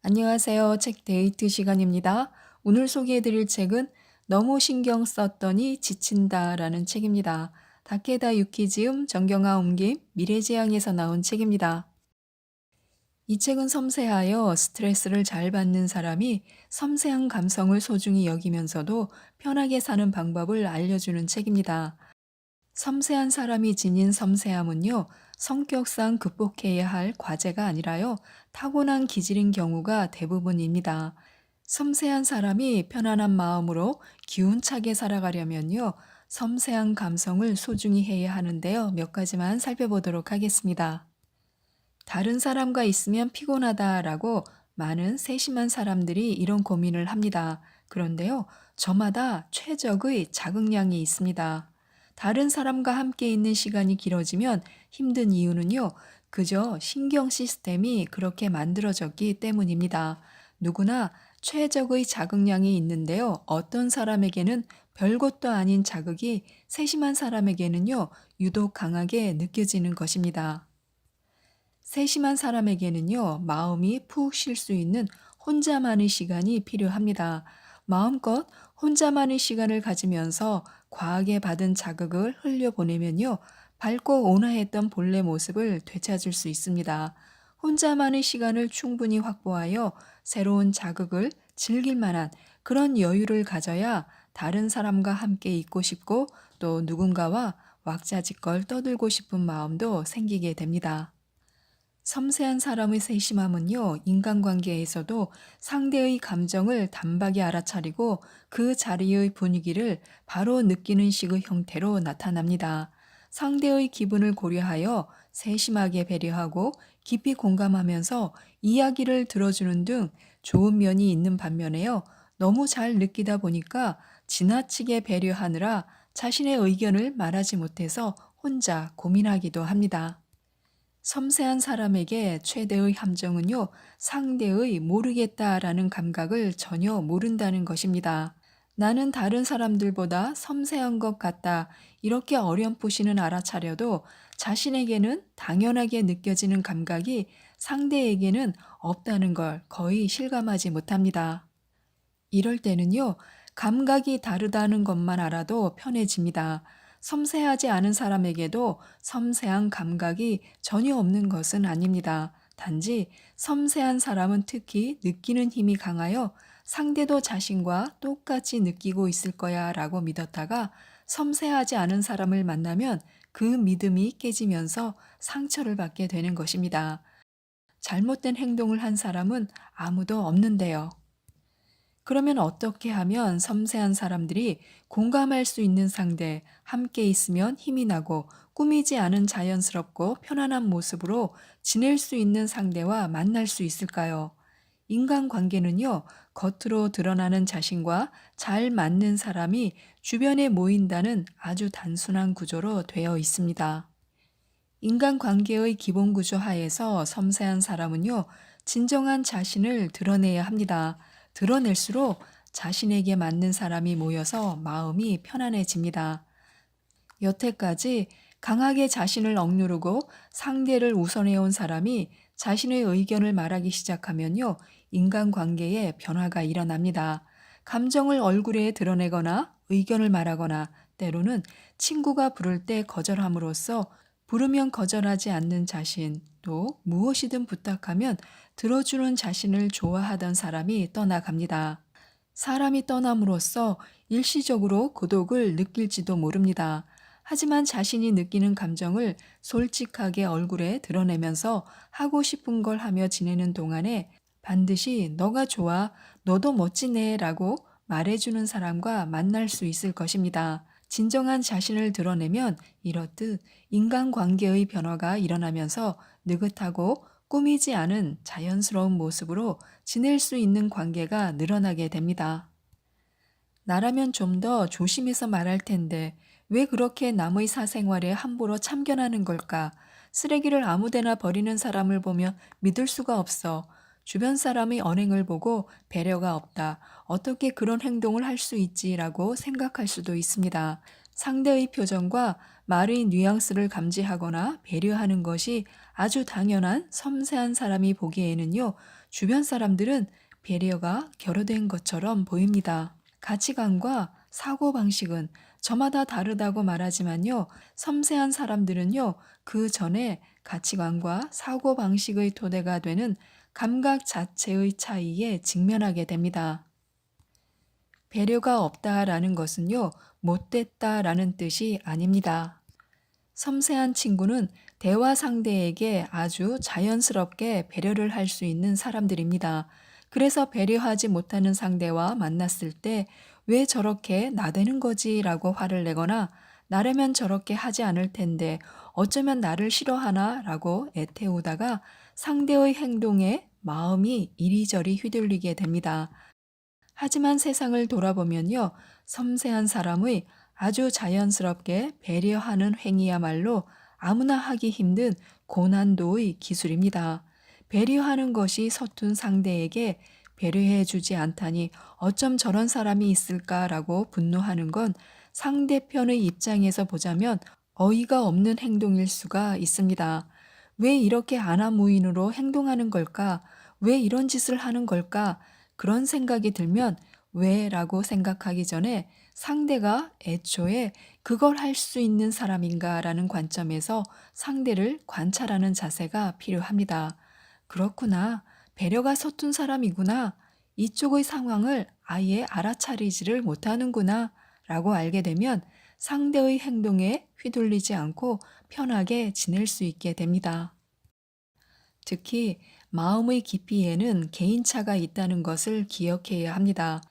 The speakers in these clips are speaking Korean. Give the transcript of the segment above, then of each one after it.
안녕하세요. 책 데이트 시간입니다. 오늘 소개해드릴 책은 너무 신경 썼더니 지친다라는 책입니다. 다케다 유키지움, 정경아 옮김, 미래지향에서 나온 책입니다. 이 책은 섬세하여 스트레스를 잘 받는 사람이 섬세한 감성을 소중히 여기면서도 편하게 사는 방법을 알려주는 책입니다. 섬세한 사람이 지닌 섬세함은요, 성격상 극복해야 할 과제가 아니라요, 타고난 기질인 경우가 대부분입니다. 섬세한 사람이 편안한 마음으로 기운차게 살아가려면요, 섬세한 감성을 소중히 해야 하는데요, 몇 가지만 살펴보도록 하겠습니다. 다른 사람과 있으면 피곤하다라고 많은 세심한 사람들이 이런 고민을 합니다. 그런데요, 저마다 최적의 자극량이 있습니다. 다른 사람과 함께 있는 시간이 길어지면 힘든 이유는요, 그저 신경 시스템이 그렇게 만들어졌기 때문입니다. 누구나 최적의 자극량이 있는데요, 어떤 사람에게는 별것도 아닌 자극이 세심한 사람에게는요, 유독 강하게 느껴지는 것입니다. 세심한 사람에게는요, 마음이 푹 쉴 수 있는 혼자만의 시간이 필요합니다. 마음껏 혼자만의 시간을 가지면서 과하게 받은 자극을 흘려보내면요, 밝고 온화했던 본래 모습을 되찾을 수 있습니다. 혼자만의 시간을 충분히 확보하여 새로운 자극을 즐길 만한 그런 여유를 가져야 다른 사람과 함께 있고 싶고 또 누군가와 왁자지껄 떠들고 싶은 마음도 생기게 됩니다. 섬세한 사람의 세심함은요, 인간관계에서도 상대의 감정을 단박에 알아차리고 그 자리의 분위기를 바로 느끼는 식의 형태로 나타납니다. 상대의 기분을 고려하여 세심하게 배려하고 깊이 공감하면서 이야기를 들어주는 등 좋은 면이 있는 반면에요, 너무 잘 느끼다 보니까 지나치게 배려하느라 자신의 의견을 말하지 못해서 혼자 고민하기도 합니다. 섬세한 사람에게 최대의 함정은요, 상대의 모르겠다라는 감각을 전혀 모른다는 것입니다. 나는 다른 사람들보다 섬세한 것 같다. 이렇게 어렴풋이는 알아차려도 자신에게는 당연하게 느껴지는 감각이 상대에게는 없다는 걸 거의 실감하지 못합니다. 이럴 때는요, 감각이 다르다는 것만 알아도 편해집니다. 섬세하지 않은 사람에게도 섬세한 감각이 전혀 없는 것은 아닙니다. 단지 섬세한 사람은 특히 느끼는 힘이 강하여 상대도 자신과 똑같이 느끼고 있을 거야 라고 믿었다가 섬세하지 않은 사람을 만나면 그 믿음이 깨지면서 상처를 받게 되는 것입니다. 잘못된 행동을 한 사람은 아무도 없는데요. 그러면 어떻게 하면 섬세한 사람들이 공감할 수 있는 상대, 함께 있으면 힘이 나고 꾸미지 않은 자연스럽고 편안한 모습으로 지낼 수 있는 상대와 만날 수 있을까요? 인간관계는요, 겉으로 드러나는 자신과 잘 맞는 사람이 주변에 모인다는 아주 단순한 구조로 되어 있습니다. 인간관계의 기본 구조 하에서 섬세한 사람은요, 진정한 자신을 드러내야 합니다. 드러낼수록 자신에게 맞는 사람이 모여서 마음이 편안해집니다. 여태까지 강하게 자신을 억누르고 상대를 우선해온 사람이 자신의 의견을 말하기 시작하면요, 인간관계에 변화가 일어납니다. 감정을 얼굴에 드러내거나 의견을 말하거나 때로는 친구가 부를 때 거절함으로써 부르면 거절하지 않는 자신, 또 무엇이든 부탁하면 들어주는 자신을 좋아하던 사람이 떠나갑니다. 사람이 떠남으로써 일시적으로 고독을 느낄지도 모릅니다. 하지만 자신이 느끼는 감정을 솔직하게 얼굴에 드러내면서 하고 싶은 걸 하며 지내는 동안에 반드시 너가 좋아, 너도 멋지네 라고 말해주는 사람과 만날 수 있을 것입니다. 진정한 자신을 드러내면 이렇듯 인간관계의 변화가 일어나면서 느긋하고 꾸미지 않은 자연스러운 모습으로 지낼 수 있는 관계가 늘어나게 됩니다. 나라면 좀 더 조심해서 말할 텐데 왜 그렇게 남의 사생활에 함부로 참견하는 걸까? 쓰레기를 아무데나 버리는 사람을 보면 믿을 수가 없어. 주변 사람의 언행을 보고 배려가 없다. 어떻게 그런 행동을 할 수 있지라고 생각할 수도 있습니다. 상대의 표정과 말의 뉘앙스를 감지하거나 배려하는 것이 아주 당연한 섬세한 사람이 보기에는요, 주변 사람들은 배려가 결여된 것처럼 보입니다. 가치관과 사고방식은 저마다 다르다고 말하지만요, 섬세한 사람들은요, 그 전에 가치관과 사고방식의 토대가 되는 감각 자체의 차이에 직면하게 됩니다. 배려가 없다라는 것은요, 못됐다라는 뜻이 아닙니다. 섬세한 친구는 대화 상대에게 아주 자연스럽게 배려를 할 수 있는 사람들입니다. 그래서 배려하지 못하는 상대와 만났을 때 왜 저렇게 나대는 거지? 라고 화를 내거나 나라면 저렇게 하지 않을 텐데 어쩌면 나를 싫어하나? 라고 애태우다가 상대의 행동에 마음이 이리저리 휘둘리게 됩니다. 하지만 세상을 돌아보면요, 섬세한 사람의 아주 자연스럽게 배려하는 행위야말로 아무나 하기 힘든 고난도의 기술입니다. 배려하는 것이 서툰 상대에게 배려해 주지 않다니 어쩜 저런 사람이 있을까라고 분노하는 건 상대편의 입장에서 보자면 어이가 없는 행동일 수가 있습니다. 왜 이렇게 안하무인으로 행동하는 걸까? 왜 이런 짓을 하는 걸까? 그런 생각이 들면 왜라고 생각하기 전에 상대가 애초에 그걸 할 수 있는 사람인가라는 관점에서 상대를 관찰하는 자세가 필요합니다. 그렇구나. 배려가 서툰 사람이구나. 이쪽의 상황을 아예 알아차리지를 못하는구나. 라고 알게 되면 상대의 행동에 휘둘리지 않고 편하게 지낼 수 있게 됩니다. 특히 마음의 깊이에는 개인차가 있다는 것을 기억해야 합니다.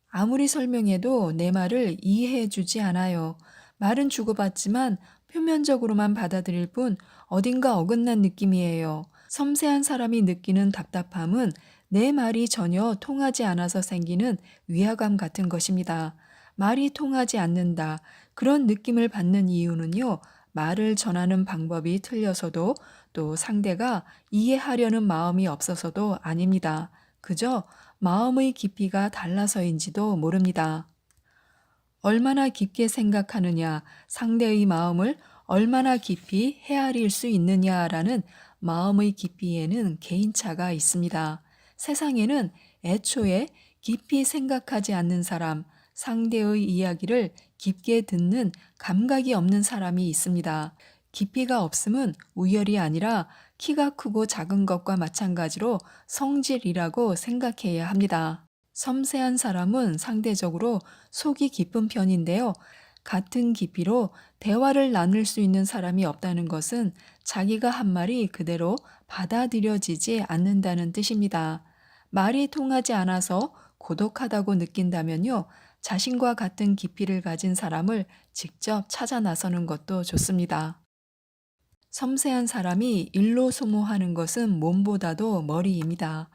아무리 설명해도 내 말을 이해해 주지 않아요. 말은 주고받지만 표면적으로만 받아들일 뿐 어딘가 어긋난 느낌이에요. 섬세한 사람이 느끼는 답답함은 내 말이 전혀 통하지 않아서 생기는 위화감 같은 것입니다. 말이 통하지 않는다. 그런 느낌을 받는 이유는요, 말을 전하는 방법이 틀려서도 또 상대가 이해하려는 마음이 없어서도 아닙니다. 그저 마음의 깊이가 달라서인지도 모릅니다. 얼마나 깊게 생각하느냐, 상대의 마음을 얼마나 깊이 헤아릴 수 있느냐라는 마음의 깊이에는 개인차가 있습니다. 세상에는 애초에 깊이 생각하지 않는 사람, 상대의 이야기를 깊게 듣는 감각이 없는 사람이 있습니다. 깊이가 없음은 우열이 아니라 키가 크고 작은 것과 마찬가지로 성질이라고 생각해야 합니다. 섬세한 사람은 상대적으로 속이 깊은 편인데요. 같은 깊이로 대화를 나눌 수 있는 사람이 없다는 것은 자기가 한 말이 그대로 받아들여지지 않는다는 뜻입니다. 말이 통하지 않아서 고독하다고 느낀다면요, 자신과 같은 깊이를 가진 사람을 직접 찾아 나서는 것도 좋습니다. 섬세한 사람이 일로 소모하는 것은 몸보다도 머리입니다.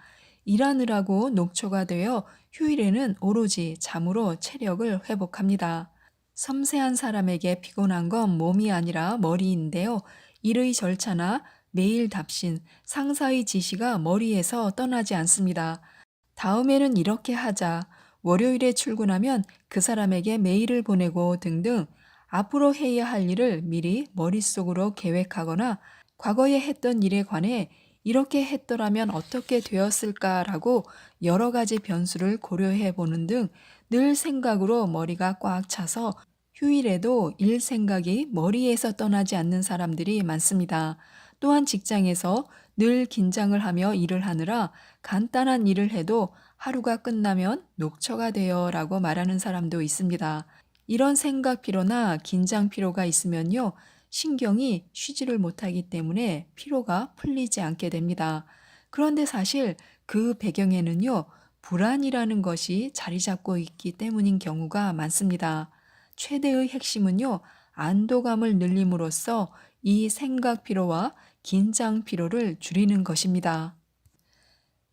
일하느라고 녹초가 되어 휴일에는 오로지 잠으로 체력을 회복합니다. 섬세한 사람에게 피곤한 건 몸이 아니라 머리인데요. 일의 절차나 메일 답신, 상사의 지시가 머리에서 떠나지 않습니다. 다음에는 이렇게 하자. 월요일에 출근하면 그 사람에게 메일을 보내고 등등 앞으로 해야 할 일을 미리 머릿속으로 계획하거나 과거에 했던 일에 관해 이렇게 했더라면 어떻게 되었을까라고 여러 가지 변수를 고려해 보는 등 늘 생각으로 머리가 꽉 차서 휴일에도 일 생각이 머리에서 떠나지 않는 사람들이 많습니다. 또한 직장에서 늘 긴장을 하며 일을 하느라 간단한 일을 해도 하루가 끝나면 녹초가 돼요 라고 말하는 사람도 있습니다. 이런 생각 피로나 긴장 피로가 있으면요, 신경이 쉬지를 못하기 때문에 피로가 풀리지 않게 됩니다. 그런데 사실 그 배경에는요, 불안이라는 것이 자리 잡고 있기 때문인 경우가 많습니다. 최대의 핵심은요, 안도감을 늘림으로써 이 생각 피로와 긴장 피로를 줄이는 것입니다.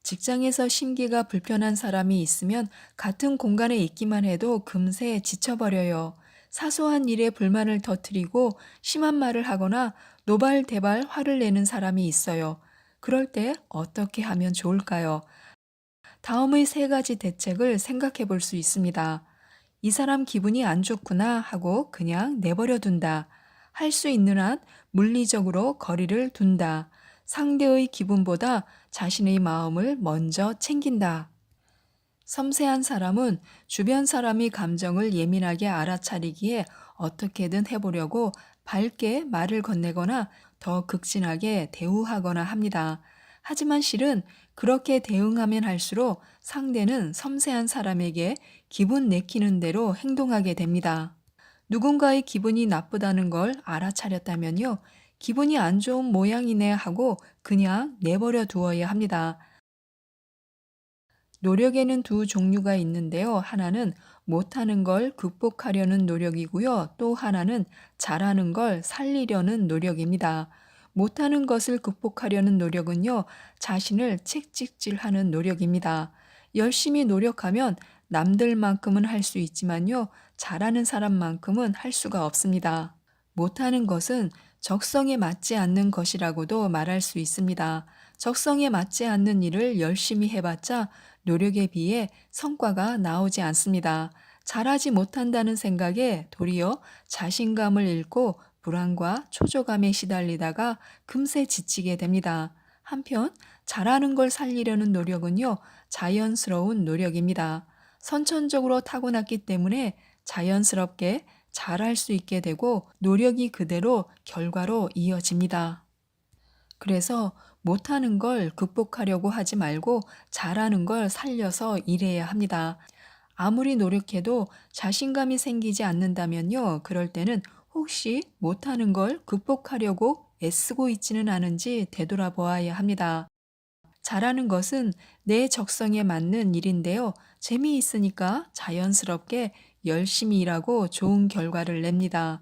직장에서 심기가 불편한 사람이 있으면 같은 공간에 있기만 해도 금세 지쳐버려요. 사소한 일에 불만을 터뜨리고 심한 말을 하거나 노발대발 화를 내는 사람이 있어요. 그럴 때 어떻게 하면 좋을까요? 다음의 세 가지 대책을 생각해 볼 수 있습니다. 이 사람 기분이 안 좋구나 하고 그냥 내버려 둔다. 할 수 있는 한 물리적으로 거리를 둔다. 상대의 기분보다 자신의 마음을 먼저 챙긴다. 섬세한 사람은 주변 사람이 감정을 예민하게 알아차리기에 어떻게든 해보려고 밝게 말을 건네거나 더 극진하게 대우하거나 합니다. 하지만 실은 그렇게 대응하면 할수록 상대는 섬세한 사람에게 기분 내키는 대로 행동하게 됩니다. 누군가의 기분이 나쁘다는 걸 알아차렸다면요, 기분이 안 좋은 모양이네 하고 그냥 내버려 두어야 합니다. 노력에는 두 종류가 있는데요. 하나는 못하는 걸 극복하려는 노력이고요. 또 하나는 잘하는 걸 살리려는 노력입니다. 못하는 것을 극복하려는 노력은요, 자신을 채찍질하는 노력입니다. 열심히 노력하면 남들만큼은 할 수 있지만요, 잘하는 사람만큼은 할 수가 없습니다. 못하는 것은 적성에 맞지 않는 것이라고도 말할 수 있습니다. 적성에 맞지 않는 일을 열심히 해봤자 노력에 비해 성과가 나오지 않습니다. 잘하지 못한다는 생각에 도리어 자신감을 잃고 불안과 초조감에 시달리다가 금세 지치게 됩니다. 한편 잘하는 걸 살리려는 노력은요, 자연스러운 노력입니다. 선천적으로 타고났기 때문에 자연스럽게 잘할 수 있게 되고 노력이 그대로 결과로 이어집니다. 그래서 못하는 걸 극복하려고 하지 말고 잘하는 걸 살려서 일해야 합니다. 아무리 노력해도 자신감이 생기지 않는다면요, 그럴 때는 혹시 못하는 걸 극복하려고 애쓰고 있지는 않은지 되돌아보아야 합니다. 잘하는 것은 내 적성에 맞는 일인데요. 재미있으니까 자연스럽게 열심히 일하고 좋은 결과를 냅니다.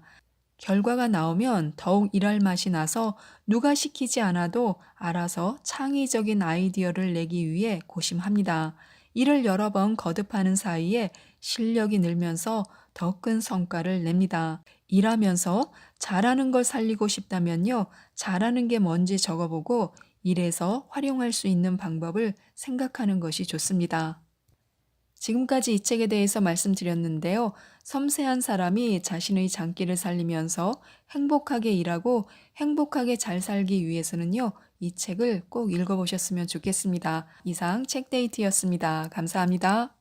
결과가 나오면 더욱 일할 맛이 나서 누가 시키지 않아도 알아서 창의적인 아이디어를 내기 위해 고심합니다. 일을 여러 번 거듭하는 사이에 실력이 늘면서 더 큰 성과를 냅니다. 일하면서 잘하는 걸 살리고 싶다면요, 잘하는 게 뭔지 적어보고 일에서 활용할 수 있는 방법을 생각하는 것이 좋습니다. 지금까지 이 책에 대해서 말씀드렸는데요. 섬세한 사람이 자신의 장기를 살리면서 행복하게 일하고 행복하게 잘 살기 위해서는요, 이 책을 꼭 읽어보셨으면 좋겠습니다. 이상 책데이트였습니다. 감사합니다.